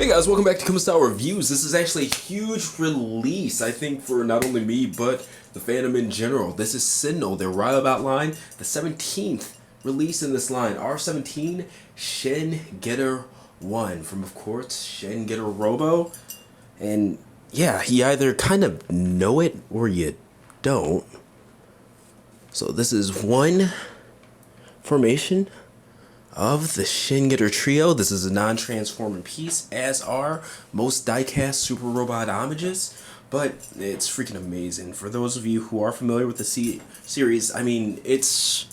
Hey guys, welcome back to Come Style Reviews. This is actually a huge release, I think, for not only me, but the fandom in general. This is Sentinel, their Riobot line, the 17th release in this line. R-17, Shin Getter 1, from, of course, Shin Getter Robo. And yeah, you either kind of know it or you don't. So this is one formation of the Shin Getter Trio. This is a non-transforming piece, as are most diecast Super Robot homages, but it's freaking amazing. For those of you who are familiar with the series, I mean, it's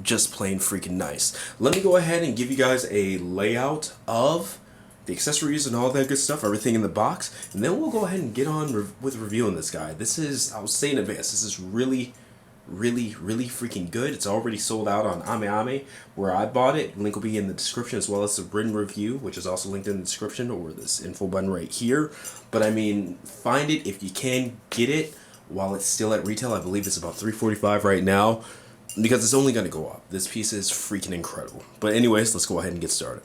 just plain freaking nice. Let me go ahead and give you guys a layout of the accessories and all that good stuff, everything in the box, and then we'll go ahead and get on with reviewing this guy. This is, I'll say in advance, this is really freaking good. It's already sold out on Ame, where I bought it. Link will be in the description, as well as the written review, which is also linked in the description, or this info button right here. But I mean, find it if you can get it while it's still at retail. I believe it's about $3.45 right now, because it's only going to go up. This piece is freaking incredible. But anyways, let's go ahead and get started.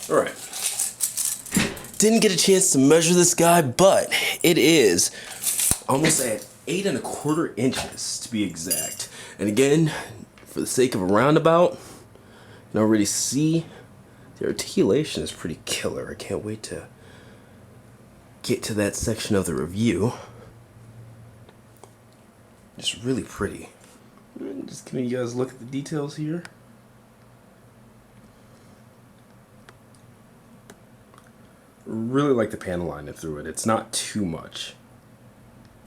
Alright, didn't get a chance to measure this guy, but it is almost at 8¼ inches to be exact. And again, for the sake of a roundabout, you can already see the articulation is pretty killer. I can't wait to get to that section of the review. Just really pretty. Just giving you guys a look at the details here. Really like the panel lining through it. It's not too much.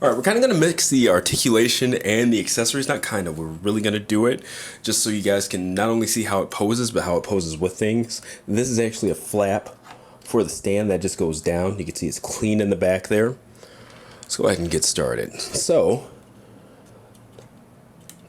Alright, we're kind of going to mix the articulation and the accessories. Not kind of, we're really going to do it. Just so you guys can not only see how it poses, but how it poses with things. This is actually a flap for the stand that just goes down. You can see it's clean in the back there. Let's go ahead and get started. So,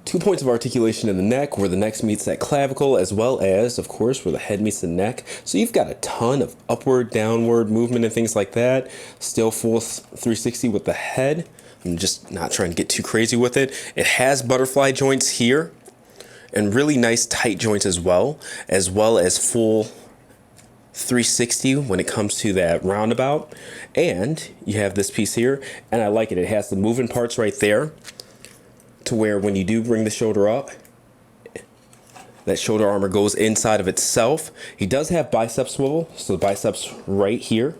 2 points of articulation in the neck, where the neck meets that clavicle, as well as, of course, where the head meets the neck. So you've got a ton of upward, downward movement and things like that. Still full 360 with the head. I'm just not trying to get too crazy with it. It has butterfly joints here, and really nice tight joints as well as full 360 when it comes to that roundabout. And you have this piece here, and I like it. It has the moving parts right there, to where when you do bring the shoulder up, that shoulder armor goes inside of itself. He does have bicep swivel, so the biceps right here,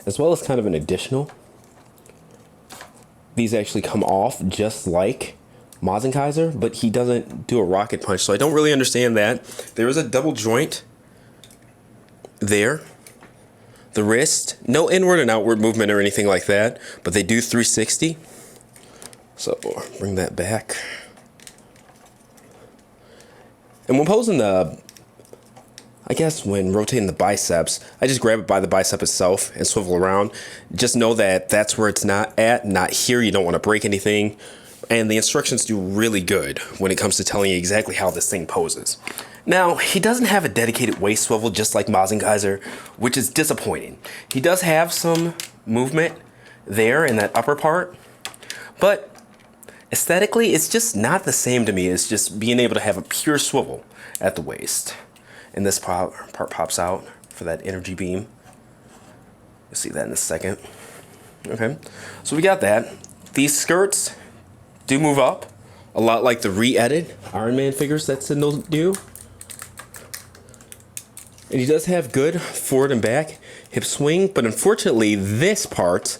as well as kind of an additional. These actually come off just like Kaiser, but he doesn't do a rocket punch, so I don't really understand that. There is a double joint there. The wrist, no inward and outward movement or anything like that, but they do 360. So bring that back. And when posing I guess when rotating the biceps, I just grab it by the bicep itself and swivel around. Just know that that's where it's not at, not here. You don't want to break anything. And the instructions do really good when it comes to telling you exactly how this thing poses. Now, he doesn't have a dedicated waist swivel just like Kaiser, which is disappointing. He does have some movement there in that upper part, but aesthetically, it's just not the same to me as just being able to have a pure swivel at the waist. And this part pops out for that energy beam. You'll see that in a second. Okay, so we got that. These skirts do move up, a lot like the re-edited Iron Man figures that Sentinel do. And he does have good forward and back hip swing, but unfortunately this part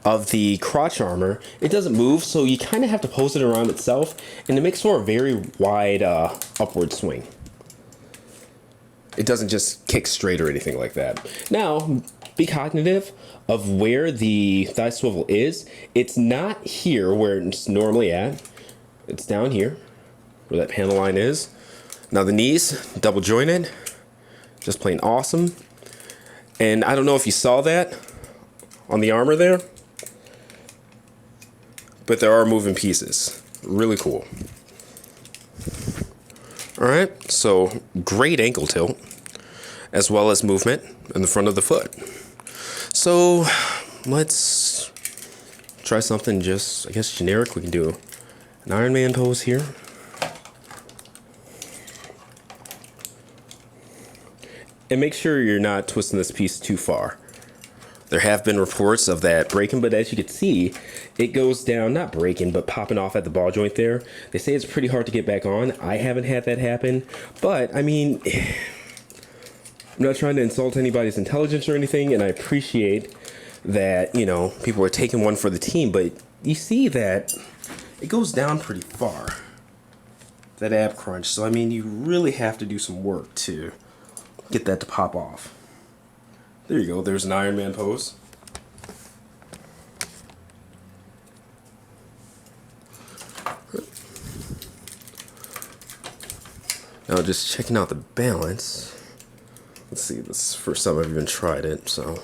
of the crotch armor, it doesn't move, so you kind of have to pose it around itself, and it makes for a very wide upward swing. It doesn't just kick straight or anything like that. Now, be cognitive of where the thigh swivel is. It's not here where it's normally at. It's down here where that panel line is. Now the knees, double jointed, just plain awesome. And I don't know if you saw that on the armor there, but there are moving pieces. Really cool. Alright, so great ankle tilt, as well as movement in the front of the foot. So let's try something just, I guess, generic. We can do an Iron Man pose here. And make sure you're not twisting this piece too far. There have been reports of that breaking, but as you can see, it goes down, not breaking, but popping off at the ball joint there. They say it's pretty hard to get back on. I haven't had that happen, but I mean, I'm not trying to insult anybody's intelligence or anything, and I appreciate that, you know, people are taking one for the team, but you see that it goes down pretty far, that ab crunch. So, I mean, you really have to do some work to get that to pop off. There you go, there's an Iron Man pose. Now just checking out the balance. Let's see, this is the first time I've even tried it, so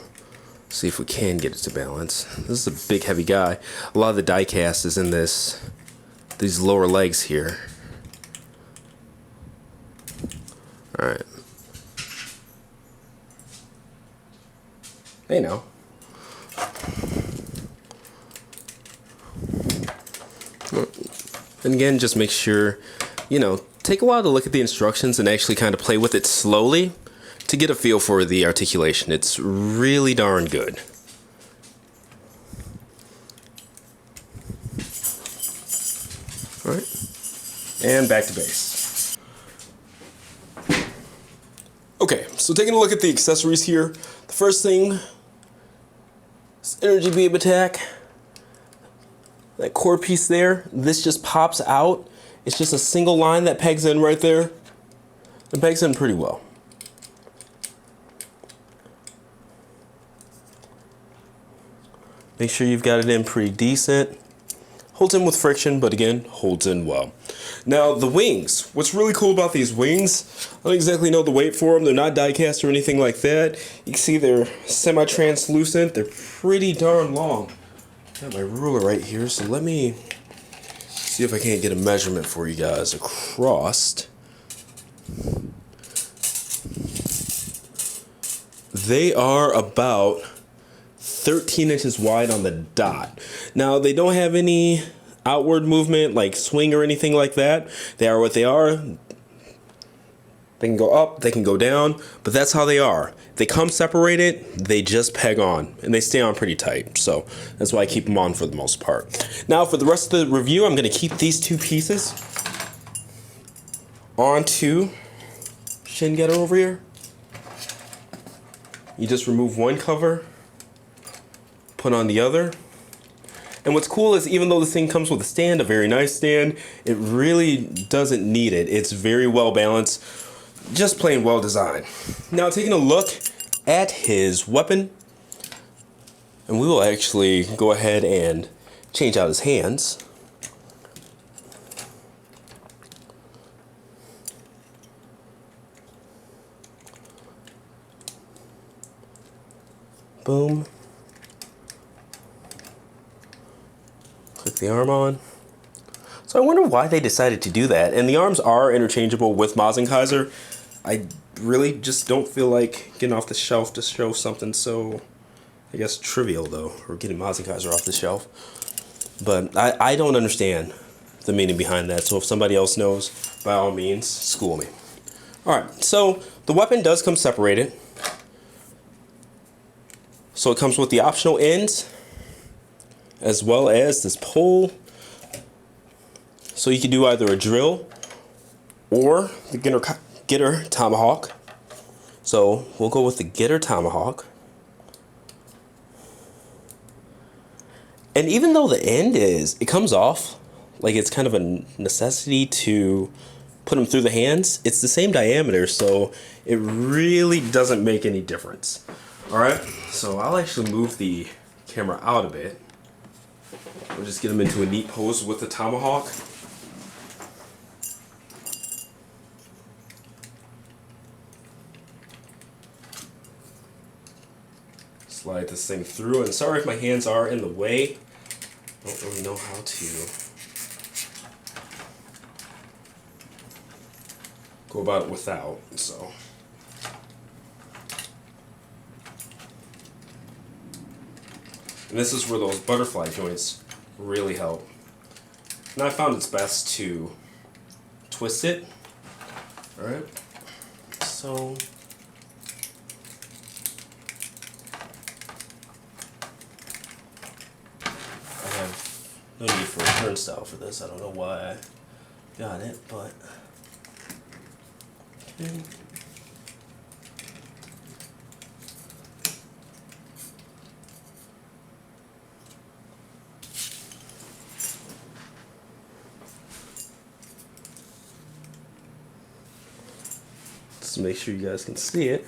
see if we can get it to balance. This is a big heavy guy. A lot of the die cast is in these lower legs here. Alright. Hey now. And again, just make sure, you know, take a while to look at the instructions and actually kind of play with it slowly to get a feel for the articulation. It's really darn good. All right, and back to base. Okay, so taking a look at the accessories here, the first thing is energy beam attack. That core piece there, this just pops out. It's just a single line that pegs in right there. It pegs in pretty well. Make sure you've got it in pretty decent. Holds in with friction, but again, holds in well. Now the wings, what's really cool about these wings, I don't exactly know the weight for them. They're not die cast or anything like that. You can see they're semi-translucent. They're pretty darn long. I got my ruler right here, so let me see if I can't get a measurement for you guys across. They are about 13 inches wide on the dot. Now, they don't have any outward movement like swing or anything like that. They are what they are. They can go up, they can go down, but that's how they are. They come separated, they just peg on, and they stay on pretty tight. So that's why I keep them on for the most part. Now for the rest of the review, I'm going to keep these two pieces onto Shin Getter over here. You just remove one cover, put on the other. And what's cool is even though this thing comes with a stand, a very nice stand, it really doesn't need it. It's very well balanced. Just plain well designed. Now taking a look at his weapon, and we will actually go ahead and change out his hands. Boom. Click the arm on. So I wonder why they decided to do that. And the arms are interchangeable with Kaiser. I really just don't feel like getting off the shelf to show something so, I guess, trivial though, or getting Kaiser off the shelf. But I don't understand the meaning behind that. So if somebody else knows, by all means, school me. Alright, so the weapon does come separated. So it comes with the optional ends, as well as this pole. So you can do either a drill or the Getter Tomahawk. So we'll go with the Getter Tomahawk. And even though the end it comes off, like it's kind of a necessity to put them through the hands, it's the same diameter, so it really doesn't make any difference. Alright, so I'll actually move the camera out a bit. We'll just get them into a neat pose with the Tomahawk. Slide this thing through, and sorry if my hands are in the way. I don't really know how to go about it without, so. And this is where those butterfly joints really help. And I found it's best to twist it. Alright, so I have no need for a turnstile for this. I don't know why I got it, but okay. Just make sure you guys can see it.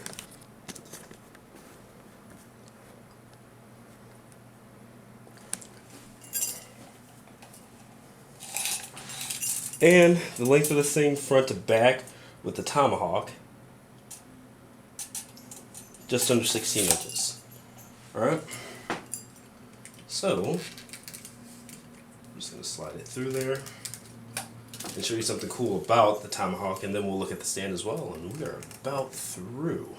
And the length of this thing, front to back, with the tomahawk, just under 16 inches. Alright? So, I'm just going to slide it through there and show you something cool about the tomahawk, and then we'll look at the stand as well, and we are about through.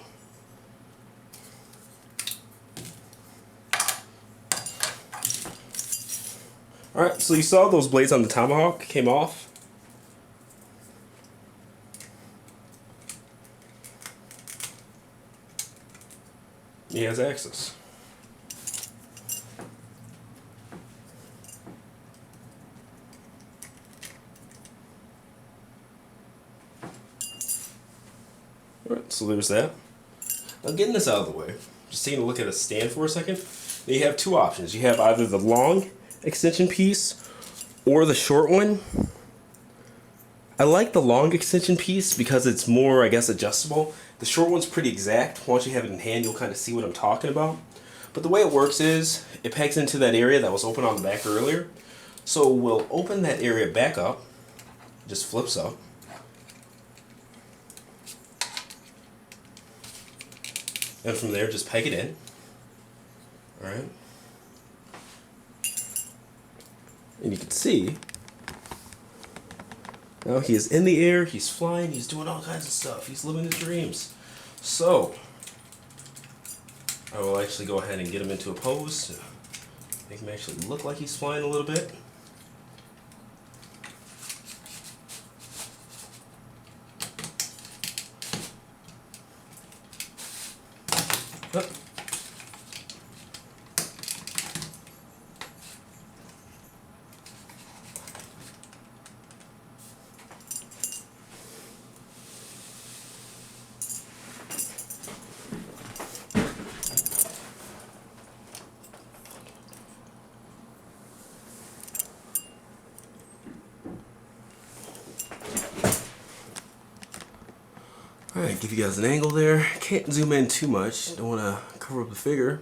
Alright, so you saw those blades on the tomahawk came off. He has access. Alright, so there's that. Now getting this out of the way, just taking a look at a stand for a second, you have two options. You have either the long extension piece or the short one. I like the long extension piece because it's more, I guess, adjustable. The short one's pretty exact. Once you have it in hand, you'll kind of see what I'm talking about. But the way it works is, it pegs into that area that was open on the back earlier. So we'll open that area back up. It just flips up. And from there, just peg it in. Alright. And you can see, now he is in the air, he's flying, he's doing all kinds of stuff, he's living his dreams. So, I will actually go ahead and get him into a pose to make him actually look like he's flying a little bit. Huh. Alright, give you guys an angle there. Can't zoom in too much. Don't want to cover up the figure.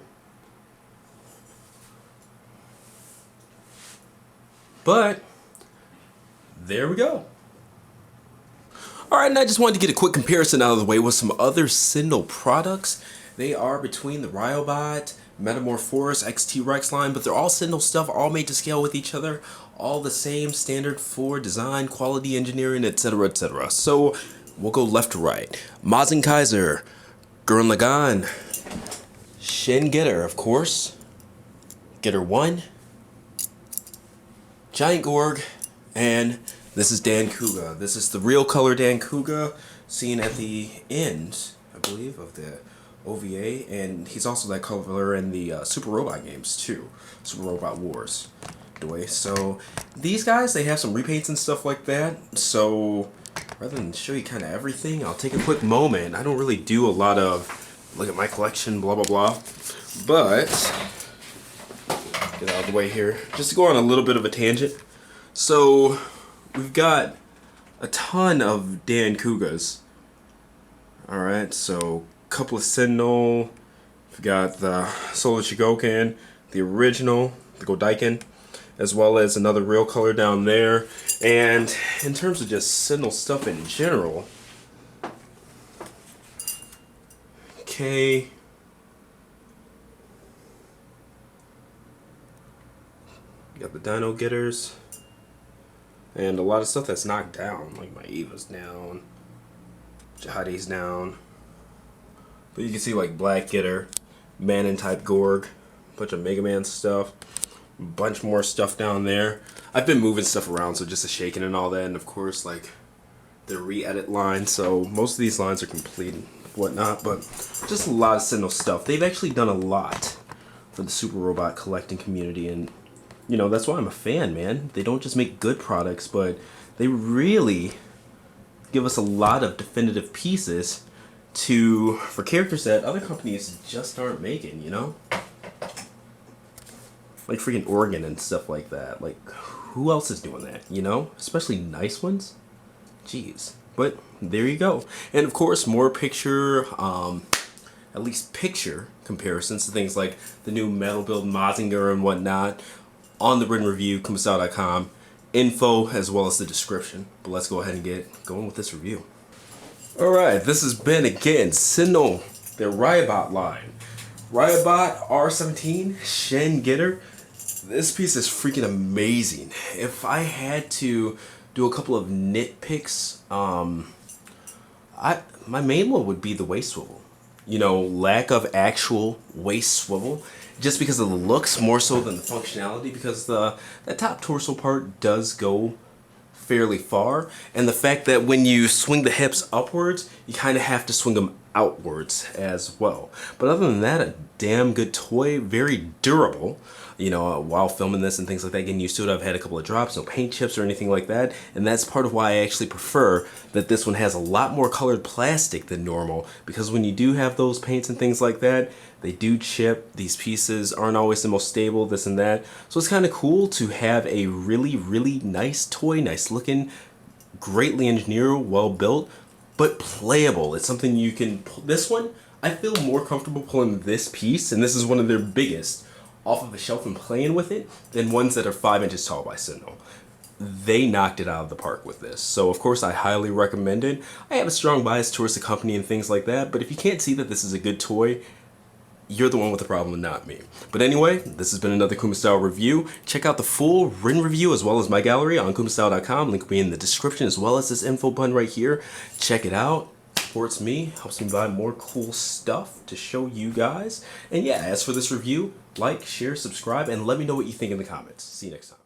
But, there we go. Alright, and I just wanted to get a quick comparison out of the way with some other Sentinel products. They are between the Riobot, Metamorphosis, XT Rex line, but they're all Sentinel stuff, all made to scale with each other, all the same standard for design, quality engineering, etc., etc. So, we'll go left to right. Mazin Kaiser, Gurren Lagann, Shin Getter, of course, Getter 1, Giant Gorg, and this is Dan Kuga. This is the real color Dan Kuga, seen at the end, I believe, of the OVA, and he's also that color in the Super Robot games too, Super Robot Wars. So these guys, they have some repaints and stuff like that, so rather than show you kind of everything, I'll take a quick moment. I don't really do a lot of look at my collection, blah blah blah, but get out of the way here, just to go on a little bit of a tangent. So we've got a ton of Dan Kugas. Alright, so a couple of Sentinel, we've got the Solo Shigoken, the original, the Godaiken, as well as another real color down there. And in terms of just Sentinel stuff in general, okay, you got the Dino Getters, and a lot of stuff that's knocked down, like my Eva's down, Jihadi's down, but you can see like Black Getter, Manon type Gorg, bunch of Mega Man stuff, a bunch more stuff down there. I've been moving stuff around, so just the shaking and all that, and of course, like, the re-edit line, so most of these lines are complete and whatnot, but just a lot of Sentinel stuff. They've actually done a lot for the Super Robot collecting community, and, you know, that's why I'm a fan, man. They don't just make good products, but they really give us a lot of definitive pieces for characters that other companies just aren't making, you know? Like freaking Oregon and stuff like that. Like, who else is doing that, you know? Especially nice ones. Jeez. But there you go. And of course, more picture, at least picture comparisons to things like the new Metal Build Mazinger and whatnot on the written review, kumastyle.com. Info as well as the description. But let's go ahead and get going with this review. Alright, this has been again Sentinel, their Riobot line. Riobot R-17 Shin Getter. This piece is freaking amazing. If I had to do a couple of nitpicks, my main one would be the waist swivel. You know, lack of actual waist swivel, just because of the looks more so than the functionality, because that top torso part does go fairly far, and the fact that when you swing the hips upwards, you kind of have to swing them outwards as well. But other than that, a damn good toy, very durable. You know, while filming this and things like that, getting used to it, I've had a couple of drops, no paint chips or anything like that, and that's part of why I actually prefer that this one has a lot more colored plastic than normal, because when you do have those paints and things like that, they do chip. These pieces aren't always the most stable, this and that. So it's kind of cool to have a really, really nice toy, nice looking, greatly engineered, well built, but playable. It's something you can pull. This one, I feel more comfortable pulling this piece, and this is one of their biggest, off of a shelf and playing with it than ones that are 5 inches tall by Sentinel. They knocked it out of the park with this. So of course I highly recommend it. I have a strong bias towards the company and things like that, but if you can't see that this is a good toy, you're the one with the problem and not me. But anyway, this has been another kumastyle review. Check out the full written review as well as my gallery on kumastyle.com. Link will be in the description as well as this info button right here. Check it out. Supports me, helps me buy more cool stuff to show you guys. And yeah, as for this review, like, share, subscribe, and let me know what you think in the comments. See you next time.